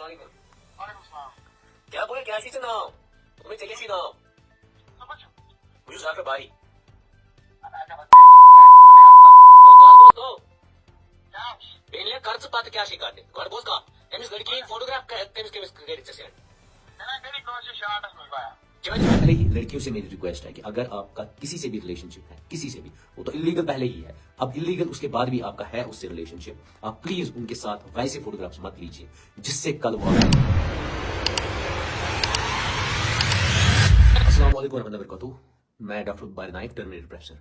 क्या बोले क्या चीज नाम तुम्हें चाहिए सी नाम मुझे डॉक्टर बारी तो काल बोस तो बेनले कर्ज पात क्या शिकाते गॉड बोस का एमिस लड़की फोटोग्राफ केमिस केमिस क्रेडिट से पहले ही लड़कियों से मेरी रिक्वेस्ट है कि अगर आपका किसी से भी रिलेशनशिप है, किसी से भी, वो तो इलीगल पहले ही है, अब इलीगल उसके बाद भी आपका है उससे रिलेशनशिप, आप प्लीज उनके साथ वैसे फोटोग्राफ्स मत लीजिए जिससे कल वो अस्सलाम वालेकुम रहमतुल्लाहि व बरकातहू। मैं डॉक्टर बारी नाइक, टर्मिनेटेड प्रोफेसर।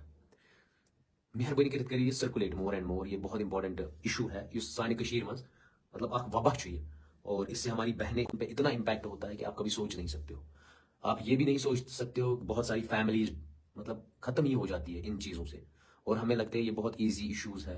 मेहरबानी करिए सर्कुलेट मोर एंड मोर, ये बहुत इंपॉर्टेंट इशू है। इस सानी कशीर में मतलब आप वबा चाहिए और इससे हमारी बहनें पे इतना इम्पैक्ट होता है कि आप कभी सोच नहीं सकते हो। आप ये भी नहीं सोच सकते हो, बहुत सारी फैमिलीज मतलब खत्म ही हो जाती है इन चीज़ों से, और हमें लगता है ये बहुत इजी इश्यूज है,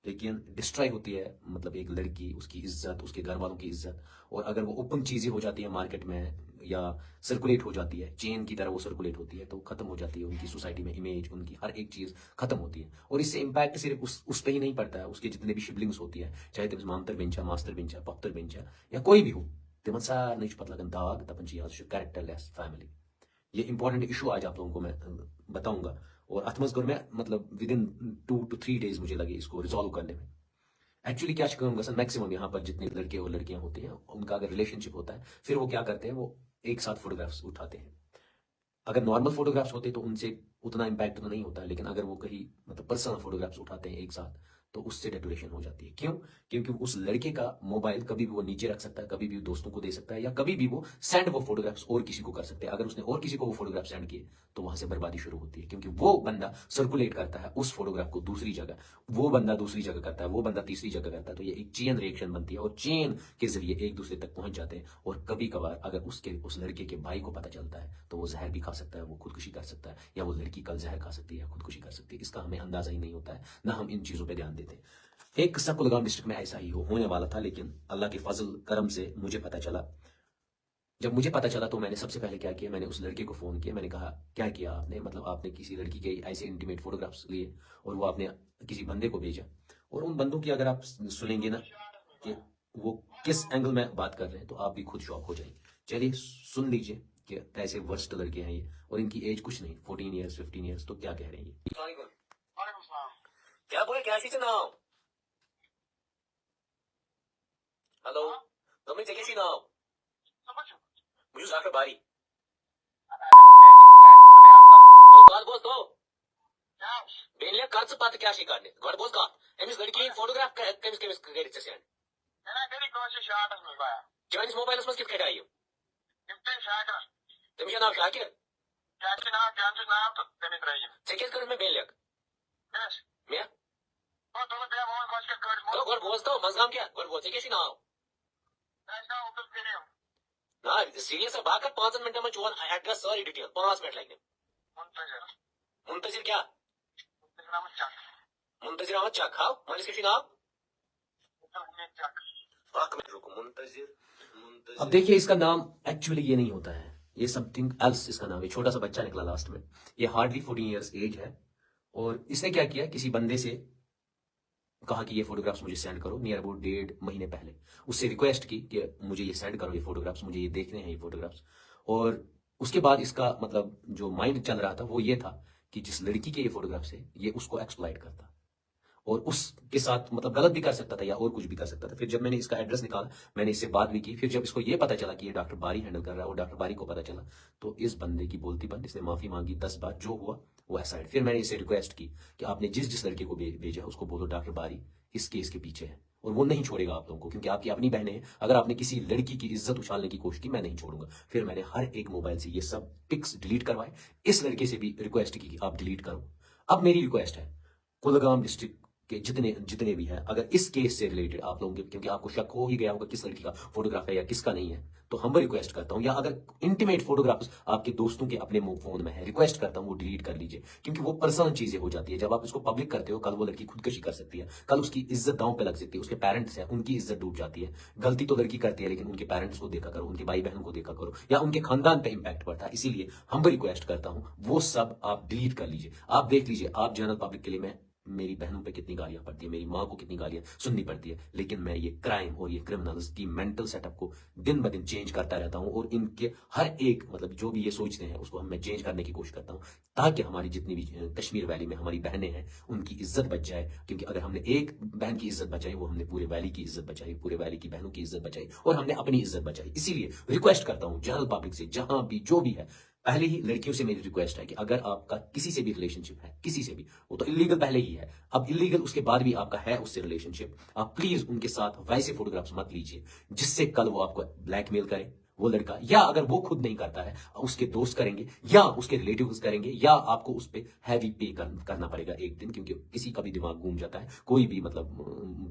लेकिन डिस्ट्रॉय होती है मतलब एक लड़की, उसकी इज्जत, उसके घर वालों की इज्जत। और अगर वो ओपन चीज़ें हो जाती है मार्केट में या सर्कुलेट हो जाती है, चेन की तरह वो सर्कुलेट होती है, तो खत्म हो जाती है उनकी सोसाइटी में इमेज, उनकी हर एक चीज़ खत्म होती है। और इससे इम्पैक्ट सिर्फ उस पर ही नहीं पड़ता है, उसके जितने भी शिबलिंग्स होती है, चाहे तम मामतर बेंचा, मास्टर बेंचा, पख्तर बेंचा या कोई भी हो, तिमन सारे पता लगन दाग दपन कैरेक्टरलेस फैमिली। ये इंपॉर्टेंट इशू आज आप लोगों को मैं बताऊंगा, और अथमस मैं मतलब विद इन 2 to 3 days मुझे लगे इसको रिजॉल्व करने में। एक्चुअली क्या करूंगा सर, मैक्सिमम यहाँ पर जितने लड़के और लड़कियां होते हैं उनका अगर रिलेशनशिप होता है, फिर वो क्या करते हैं, वो एक साथ फोटोग्राफ्स उठाते हैं। अगर नॉर्मल फोटोग्राफ्स होते तो उनसे उतना इम्पैक्ट तो नहीं होता, लेकिन अगर वो कहीं मतलब पर्सनल फोटोग्राफ्स उठाते हैं एक साथ, तो उससे डेटोरेशन हो जाती है। क्यों? क्योंकि उस लड़के का मोबाइल कभी भी वो नीचे रख सकता है, कभी भी दोस्तों को दे सकता है, या कभी भी वो सेंड वो फोटोग्राफ्स और किसी को कर सकते हैं। अगर उसने और किसी को वो फोटोग्राफ सेंड किए तो वहां से बर्बादी शुरू होती है, क्योंकि वो बंदा सर्कुलेट करता है उस फोटोग्राफ को दूसरी जगह, वो बंदा दूसरी जगह करता है, वो बंदा तीसरी जगह करता है, तो ये एक चेन रिएक्शन बनती है और चेन के जरिए एक दूसरे तक पहुंच जाते हैं। और कभी कभार अगर उस लड़के के भाई को पता चलता है तो वो जहर भी खा सकता है, वो खुदकुशी कर सकता है, या वो लड़की कल जहर खा सकती है या खुदकुशी कर सकती है। इसका हमें अंदाजा ही नहीं होता है, ना हम इन चीजों पर ध्यान देते। एक किस्सा कुलगाम डिस्ट्रिक्ट में ऐसा ही होने वाला था, लेकिन अल्लाह के फजल करम से मुझे पता चला। जब मुझे पता चला तो मैंने सबसे पहले क्या किया, मैंने उस लड़के को फोन किया। मैंने कहा क्या किया आपने, मतलब आपने किसी लड़की के ऐसे इंटीमेट फोटोग्राफ्स लिए और वो आपने किसी बंदे को भेजा। और उन बंदों की अगर आप सुनेंगे ना कि वो किस एंगल में बात कर रहे हैं, तो आप भी खुद शॉक हो जाएंगे। चलिए सुन लीजिए कि कैसे वर्स्ट लड़के हैं ये, और इनकी एज कुछ नहीं, 14 ईयर्स 15 ईयर्स, तो क्या कह रहे हैं ये। क्या बोले क्या चीज नाम हेलो तुमने चाहिए सी नाम मुझे डॉक्टर बारी तो गॉड बोस तो बेनले कर्ज पात क्या शिकाने गॉड बोस का एमिस लड़की फोटोग्राफ केमिस केमिस क्रेडिट से सेंड जवानिस मोबाइल उसमें किस कटाई हो तुम क्या नाम शाकिर चेक कर मैं बेनले मैं तो गॉड बोस तो मजगाम क्या गॉड बोस चाहिए सी नाम ना सीरियस है बात 5 मिनट में चोन एड्रेस सारी डिटेल 5 मिनट लगे। मुंतजिर क्या मुंतजिर अहमद चक हाँ मालिस के नाम रुको मुंतजिर। अब देखिए इसका नाम एक्चुअली ये नहीं होता है, ये समथिंग एल्स इसका नाम है। छोटा सा बच्चा निकला लास्ट में, ये हार्डली 14 ईयर्स एज है, और इसने क्या किया, किसी बंदे से कहा कि ये फोटोग्राफ्स मुझे सेंड करो, नियर अबाउट 1.5 महीने पहले उससे रिक्वेस्ट की कि मुझे ये सेंड करो, ये फोटोग्राफ्स मुझे ये देखने हैं ये फोटोग्राफ्स। और उसके बाद इसका मतलब जो माइंड चल रहा था वो ये था कि जिस लड़की के ये फोटोग्राफ्स है ये उसको एक्सप्लॉइट करता और उसके साथ मतलब गलत भी कर सकता था या और कुछ भी कर सकता था। फिर जब मैंने इसका एड्रेस निकाला, मैंने इससे बात भी की, फिर जब इसको ये पता चला कि ये डॉक्टर बारी हैंडल कर रहा है और डॉक्टर बारी को पता चला, तो इस बंदे की बोलती बंद, इसने माफी मांगी 10 बार, जो हुआ वो असाइड। फिर मैंने इसे रिक्वेस्ट की कि आपने जिस जिस लड़के को भेजा उसको बोलो डॉक्टर बारी इस केस के पीछे है, और वो नहीं छोड़ेगा आप लोगों को, क्योंकि आपकी अपनी बहनें हैं। अगर आपने किसी लड़की की इज्जत उछालने की कोशिश की, मैं नहीं छोड़ूंगा। फिर मैंने हर एक मोबाइल से ये सब पिक्स डिलीट करवाए, इस लड़के से भी रिक्वेस्ट की कि आप डिलीट करो। अब मेरी रिक्वेस्ट है कुलगाम डिस्ट्रिक्ट के जितने भी हैं, अगर इस केस से रिलेटेड आप लोगों के, क्योंकि आपको शक हो ही गया होगा किस लड़की का फोटोग्राफ है या किसका नहीं है, तो हम रिक्वेस्ट करता हूं, या अगर इंटीमेट फोटोग्राफ्स आपके दोस्तों के अपने फोन में है, रिक्वेस्ट करता हूं वो डिलीट कर लीजिए, क्योंकि वो पर्सनल चीजें हो जाती है। जब आप इसको पब्लिक करते हो, कल वो लड़की खुदकुशी कर सकती है, कल उसकी इज्जत दांव पे लग सकती है, उसके पेरेंट्स हैं उनकी इज्जत डूब जाती है। गलती तो लड़की करती है, लेकिन उनके पेरेंट्स को देखा करो, उनके भाई बहन को देखा करो, या उनके खानदान पे इंपैक्ट पड़ता है। इसीलिए हम रिक्वेस्ट करता हूं वो सब आप डिलीट कर लीजिए। आप देख लीजिए, आप जनरल पब्लिक के लिए मैं मेरी बहनों पे कितनी गालियां पड़ती है, मेरी माँ को कितनी गालियां सुननी पड़ती है, लेकिन मैं ये क्राइम और ये क्रिमिनल्स की मेंटल सेटअप को दिन ब दिन चेंज करता रहता हूँ और इनके हर एक मतलब जो भी ये सोचते हैं उसको मैं चेंज करने की कोशिश करता हूँ, ताकि हमारी जितनी भी कश्मीर वैली में हमारी बहनें हैं उनकी इज्जत बच जाए। क्योंकि अगर हमने एक बहन की इज्जत बचाई, वो हमने पूरे वैली की इज्जत बचाई, पूरे वैली की बहनों की इज्जत बचाई और हमने अपनी इज्जत बचाई। इसीलिए रिक्वेस्ट करता हूँ जनरल पब्लिक से, जहां भी जो भी है, पहले ही लड़कियों से मेरी रिक्वेस्ट है कि अगर आपका किसी से भी रिलेशनशिप है, किसी से भी, वो तो इलीगल पहले ही है, अब इलीगल उसके बाद भी आपका है उससे रिलेशनशिप, आप प्लीज उनके साथ वैसे फोटोग्राफ्स मत लीजिए जिससे कल वो आपको ब्लैकमेल करे, वो लड़का, या अगर वो खुद नहीं करता है उसके दोस्त करेंगे या उसके रिलेटिव्स करेंगे, या आपको उस पर हैवी पे करना पड़ेगा एक दिन, क्योंकि किसी का भी दिमाग घूम जाता है, कोई भी मतलब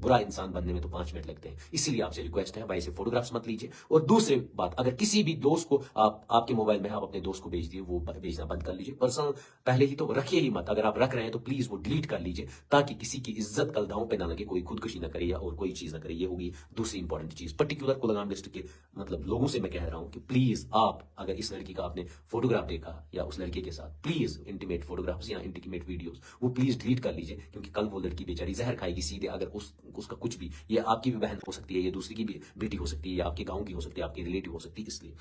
बुरा इंसान बनने में तो 5 मिनट लगते हैं। इसीलिए आपसे रिक्वेस्ट है, वैसे फोटोग्राफ्स मत लीजिए। और दूसरी बात, अगर किसी भी दोस्त को आपके मोबाइल में आप अपने दोस्त को भेज दिए, वो भेजना बंद कर लीजिए। पर्सनल पहले ही तो रखिए ही मत, अगर आप रख रहे हैं तो प्लीज वो डिलीट कर लीजिए, ताकि किसी की इज्जत कल दांव पे ना लगे, कोई खुदकुशी ना करे या और कोई चीज ना करे। ये होगी दूसरी इंपॉर्टेंट चीज। पर्टिकुलर कुलगाम डिस्ट्रिक्ट के मतलब लोगों से मैं कह रहा हूं कि प्लीज आप अगर इस लड़की का आपने फोटोग्राफ देखा या उस लड़के के साथ, प्लीज इंटीमेट फोटोग्राफ्स या इंटीमेट वीडियोस वो प्लीज डिलीट कर लीजिए, क्योंकि कल वो लड़की बेचारी जहर खाएगी सीधे। अगर उसका कुछ भी, ये आपकी भी बहन हो सकती है, ये दूसरी की भी बेटी हो सकती है, या आपके गांव की हो सकती है, आपकी रिलेटिव हो सकती है। इसलिए